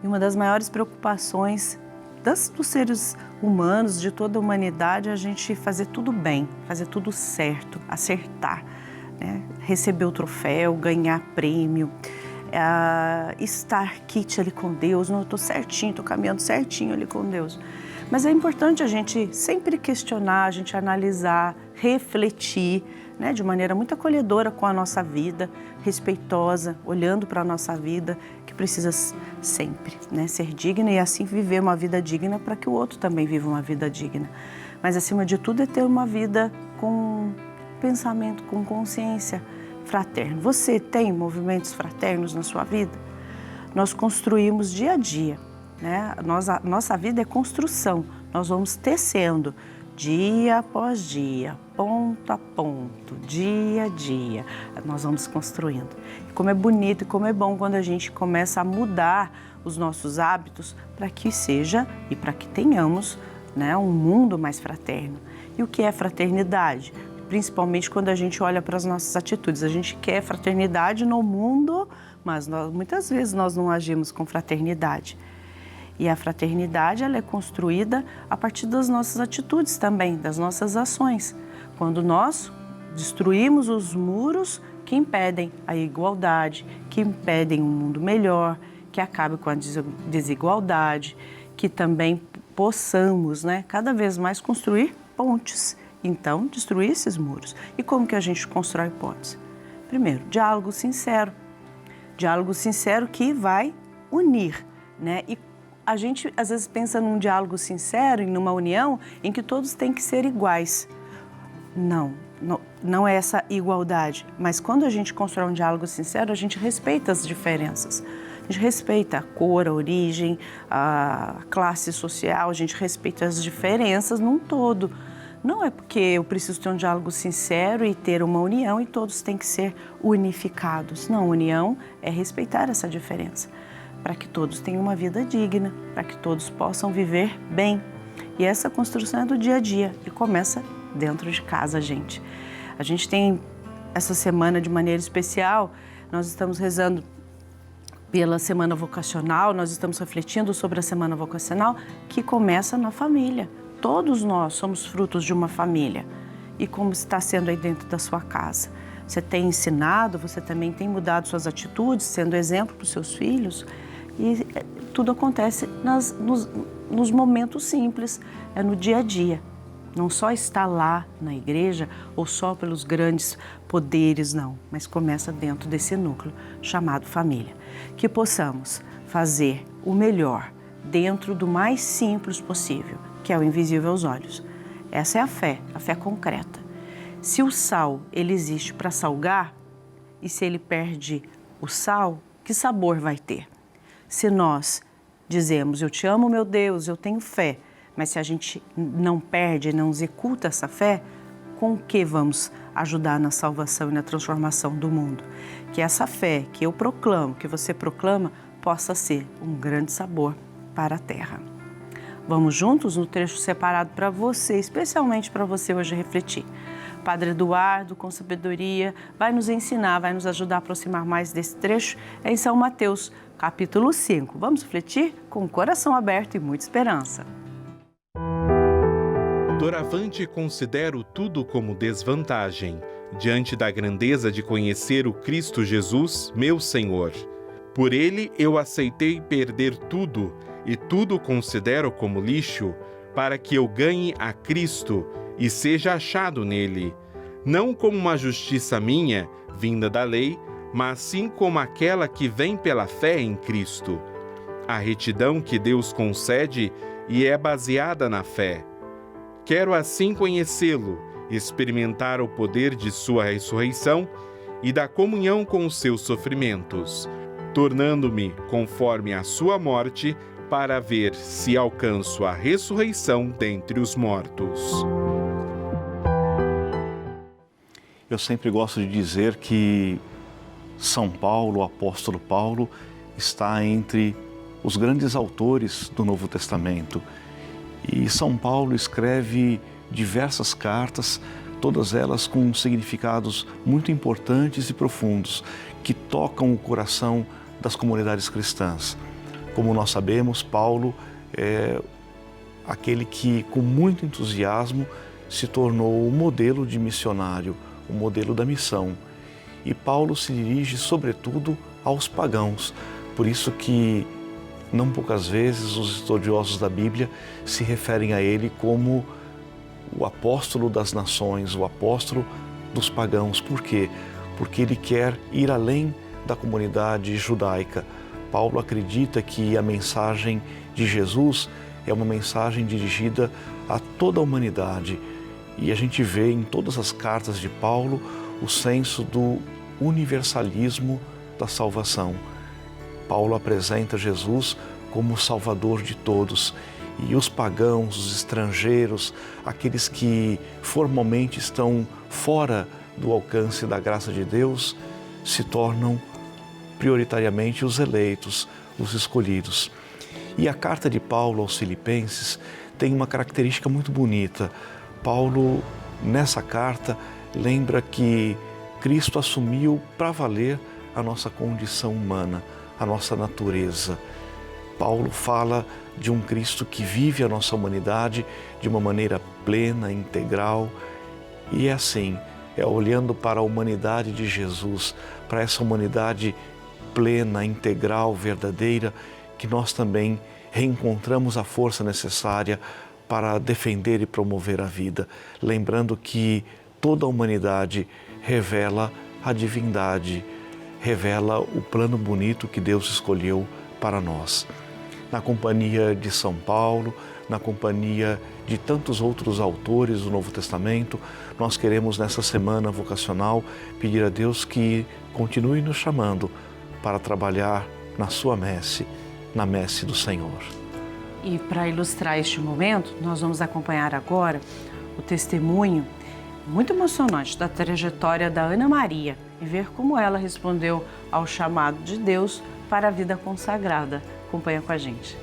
E uma das maiores preocupações dos seres humanos, de toda a humanidade, é a gente fazer tudo bem, fazer tudo certo, acertar, né? Receber o troféu, ganhar prêmio, estar kit ali com Deus. Não, eu estou certinho, estou caminhando certinho ali com Deus. Mas é importante a gente sempre questionar, a gente analisar, refletir, né, de maneira muito acolhedora com a nossa vida, respeitosa, olhando para a nossa vida, que precisa sempre, né, ser digna e assim viver uma vida digna para que o outro também viva uma vida digna. Mas, acima de tudo, é ter uma vida com pensamento, com consciência fraterna. Você tem movimentos fraternos na sua vida? Nós construímos dia a dia, né? Nossa vida é construção, nós vamos tecendo dia após dia, ponto a ponto, dia a dia, nós vamos construindo. E como é bonito e como é bom quando a gente começa a mudar os nossos hábitos para que seja e para que tenhamos, né, um mundo mais fraterno. E o que é fraternidade? Principalmente quando a gente olha para as nossas atitudes. A gente quer fraternidade no mundo, mas muitas vezes nós não agimos com fraternidade. E a fraternidade, ela é construída a partir das nossas atitudes também, das nossas ações. Quando nós destruímos os muros que impedem a igualdade, que impedem um mundo melhor, que acabe com a desigualdade, que também possamos, né, cada vez mais construir pontes. Então, destruir esses muros. E como que a gente constrói pontes? Primeiro, diálogo sincero. Diálogo sincero que vai unir, né? E a gente, às vezes, pensa num diálogo sincero e numa união em que todos têm que ser iguais. Não é essa igualdade. Mas quando a gente constrói um diálogo sincero, a gente respeita as diferenças. A gente respeita a cor, a origem, a classe social, a gente respeita as diferenças num todo. Não é porque eu preciso ter um diálogo sincero e ter uma união e todos têm que ser unificados. Não, união é respeitar essa diferença, para que todos tenham uma vida digna, para que todos possam viver bem. E essa construção é do dia a dia e começa dentro de casa, gente. A gente tem essa semana de maneira especial, nós estamos rezando pela Semana Vocacional, nós estamos refletindo sobre a Semana Vocacional que começa na família. Todos nós somos frutos de uma família. E como está sendo aí dentro da sua casa? Você tem ensinado, você também tem mudado suas atitudes, sendo exemplo para os seus filhos. E tudo acontece nos momentos simples, é no dia a dia. Não só está lá na igreja ou só pelos grandes poderes, não. Mas começa dentro desse núcleo chamado família. Que possamos fazer o melhor dentro do mais simples possível, que é o invisível aos olhos. Essa é a fé concreta. Se o sal, ele existe para salgar, e se ele perde o sal, que sabor vai ter? Se nós dizemos, eu te amo, meu Deus, eu tenho fé, mas se a gente não perde, não executa essa fé, com o que vamos ajudar na salvação e na transformação do mundo? Que essa fé que eu proclamo, que você proclama, possa ser um grande sabor para a terra. Vamos juntos no trecho separado para você, especialmente para você hoje refletir. Padre Eduardo, com sabedoria, vai nos ensinar, vai nos ajudar a aproximar mais desse trecho em São Mateus, capítulo 5. Vamos refletir com o coração aberto e muita esperança. Doravante considero tudo como desvantagem, diante da grandeza de conhecer o Cristo Jesus, meu Senhor. Por ele eu aceitei perder tudo, e tudo considero como lixo, para que eu ganhe a Cristo e seja achado nele, não como uma justiça minha, vinda da lei, mas sim como aquela que vem pela fé em Cristo. A retidão que Deus concede e é baseada na fé. Quero assim conhecê-lo, experimentar o poder de sua ressurreição e da comunhão com os seus sofrimentos, tornando-me conforme a sua morte, para ver se alcanço a ressurreição dentre os mortos. Eu sempre gosto de dizer que São Paulo, o apóstolo Paulo, está entre os grandes autores do Novo Testamento. E São Paulo escreve diversas cartas, todas elas com significados muito importantes e profundos, que tocam o coração das comunidades cristãs. Como nós sabemos, Paulo é aquele que, com muito entusiasmo, se tornou o modelo de missionário, o modelo da missão. E Paulo se dirige, sobretudo, aos pagãos. Por isso que, não poucas vezes, os estudiosos da Bíblia se referem a ele como o apóstolo das nações, o apóstolo dos pagãos. Por quê? Porque ele quer ir além da comunidade judaica. Paulo acredita que a mensagem de Jesus é uma mensagem dirigida a toda a humanidade. E a gente vê em todas as cartas de Paulo o senso do universalismo da salvação. Paulo apresenta Jesus como o Salvador de todos. E os pagãos, os estrangeiros, aqueles que formalmente estão fora do alcance da graça de Deus, se tornam prioritariamente os eleitos, os escolhidos. E a carta de Paulo aos Filipenses tem uma característica muito bonita. Paulo, nessa carta, lembra que Cristo assumiu para valer a nossa condição humana, a nossa natureza. Paulo fala de um Cristo que vive a nossa humanidade de uma maneira plena, integral. E é assim, é olhando para a humanidade de Jesus, para essa humanidade plena, integral, verdadeira, que nós também reencontramos a força necessária para defender e promover a vida. Lembrando que toda a humanidade revela a divindade, revela o plano bonito que Deus escolheu para nós. Na companhia de São Paulo, na companhia de tantos outros autores do Novo Testamento, nós queremos nessa semana vocacional pedir a Deus que continue nos chamando para trabalhar na sua messe, na messe do Senhor. E para ilustrar este momento, nós vamos acompanhar agora o testemunho muito emocionante da trajetória da Ana Maria e ver como ela respondeu ao chamado de Deus para a vida consagrada. Acompanha com a gente.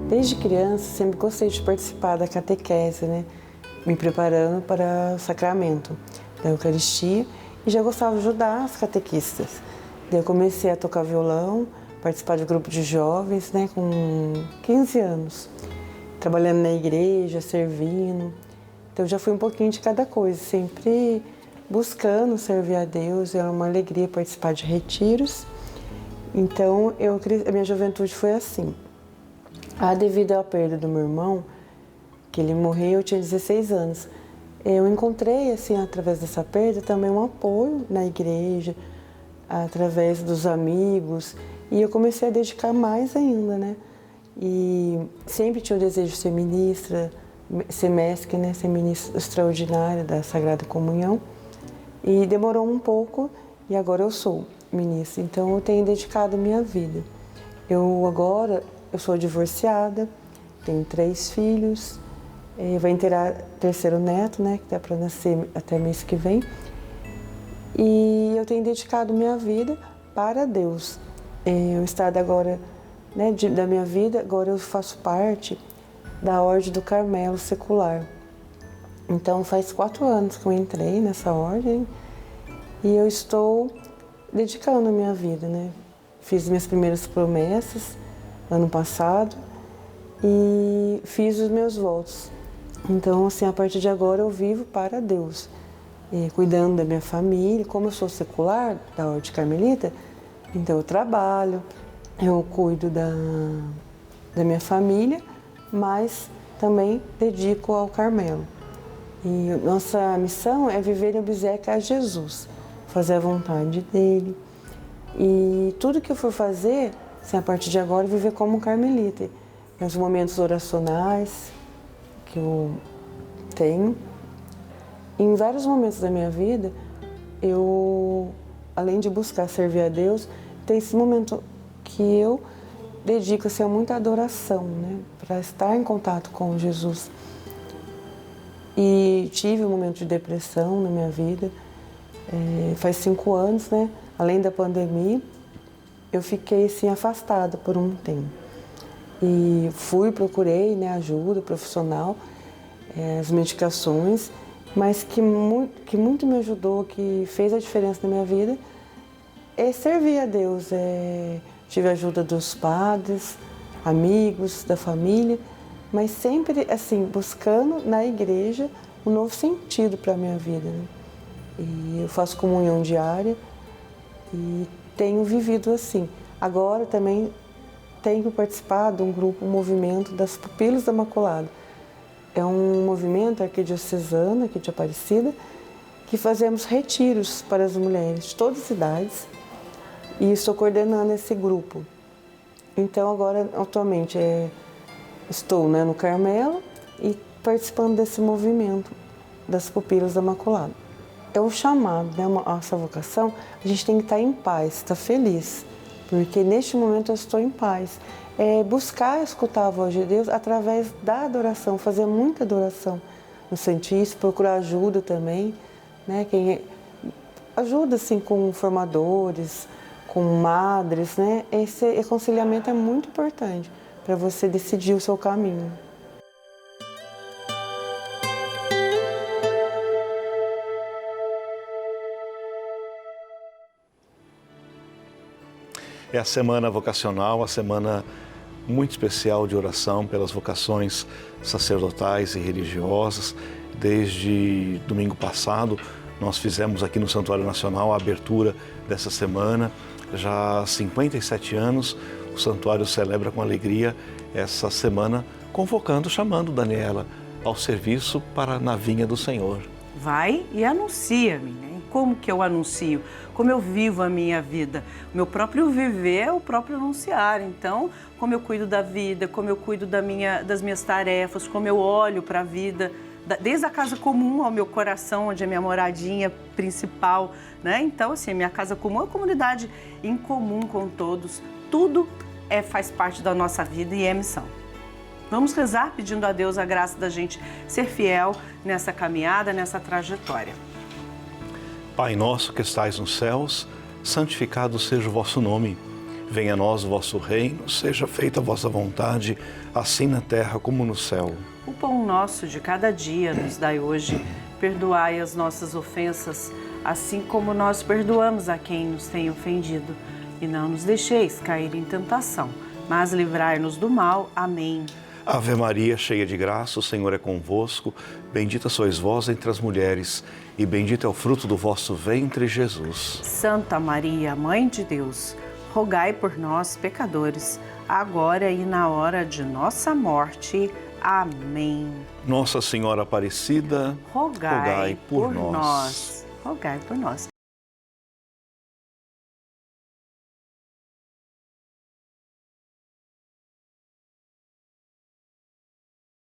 Desde criança, sempre gostei de participar da catequese, né? Me preparando para o sacramento da Eucaristia e já gostava de ajudar as catequistas. Daí eu comecei a tocar violão, participar de grupo de jovens, né, com 15 anos, trabalhando na igreja, servindo. Então já fui um pouquinho de cada coisa, sempre buscando servir a Deus. Era uma alegria participar de retiros. Então a minha juventude foi assim. Devido à perda do meu irmão, que ele morreu, eu tinha 16 anos. Eu encontrei, assim, através dessa perda, também um apoio na igreja, através dos amigos, e eu comecei a dedicar mais ainda, né? E sempre tinha o desejo de ser ministra, ser mestre, né? Ser ministra extraordinária da Sagrada Comunhão. E demorou um pouco, e agora eu sou ministra. Então eu tenho dedicado a minha vida. Eu sou divorciada, tenho 3 filhos, vai inteirar 3º neto, né, que está para nascer até mês que vem. E eu tenho dedicado minha vida para Deus. O estado agora, né, da minha vida, agora eu faço parte da Ordem do Carmelo Secular. Então faz 4 anos que eu entrei nessa ordem e eu estou dedicando a minha vida, né? Fiz minhas primeiras promessas ano passado e fiz os meus votos. Então, assim, a partir de agora eu vivo para Deus, cuidando da minha família. Como eu sou secular da Ordem Carmelita, então eu trabalho, eu cuido da minha família, mas também dedico ao Carmelo. E nossa missão é viver em obséquio a Jesus, fazer a vontade dele. E tudo que eu for fazer, assim, a partir de agora, viver como um carmelita. Os momentos oracionais que eu tenho. Em vários momentos da minha vida, eu, além de buscar servir a Deus, tem esse momento que eu dedico, assim, a muita adoração, né? Para estar em contato com Jesus. E tive um momento de depressão na minha vida, faz 5 anos, né? Além da pandemia, eu fiquei assim afastada por um tempo. E procurei, né, ajuda profissional, as medicações, mas que muito me ajudou, que fez a diferença na minha vida, é servir a Deus. Tive a ajuda dos padres, amigos, da família, mas sempre assim, buscando na igreja um novo sentido para a minha vida, né? E eu faço comunhão diária e tenho vivido assim. Agora também tenho participado de um grupo, um movimento das Pupilas da Imaculada. É um movimento arquidiocesano, aqui de Aparecida, que fazemos retiros para as mulheres de todas as idades e estou coordenando esse grupo. Então agora, atualmente, estou, né, no Carmelo e participando desse movimento das Pupilas da Imaculada. É o chamado, né, essa vocação, a gente tem que estar em paz, estar feliz, porque neste momento eu estou em paz. Buscar escutar a voz de Deus através da adoração, fazer muita adoração no Santíssimo, procurar ajuda também, né? Ajuda assim com formadores, com madres, né? Esse aconselhamento é muito importante para você decidir o seu caminho. É a semana vocacional, a semana muito especial de oração pelas vocações sacerdotais e religiosas. Desde domingo passado, nós fizemos aqui no Santuário Nacional a abertura dessa semana. Já há 57 anos, o Santuário celebra com alegria essa semana, convocando, chamando Daniela ao serviço para na vinha do Senhor. Vai e anuncia-me, né? Como que eu anuncio? Como eu vivo a minha vida? O meu próprio viver é o próprio anunciar. Então, como eu cuido da vida, como eu cuido das minhas tarefas, como eu olho para a vida, desde a casa comum ao meu coração, onde é a minha moradinha principal, né? Então, assim, a minha casa comum é uma comunidade em comum com todos. Tudo faz parte da nossa vida e é missão. Vamos rezar pedindo a Deus a graça da gente ser fiel nessa caminhada, nessa trajetória. Pai nosso que estais nos céus, santificado seja o vosso nome. Venha a nós o vosso reino, seja feita a vossa vontade, assim na terra como no céu. O pão nosso de cada dia nos dai hoje. Perdoai as nossas ofensas, assim como nós perdoamos a quem nos tem ofendido. E não nos deixeis cair em tentação, mas livrai-nos do mal. Amém. Ave Maria, cheia de graça, o Senhor é convosco. Bendita sois vós entre as mulheres, e bendito é o fruto do vosso ventre, Jesus. Santa Maria, Mãe de Deus, rogai por nós, pecadores, agora e na hora de nossa morte. Amém. Nossa Senhora Aparecida, rogai por nós. Rogai por nós.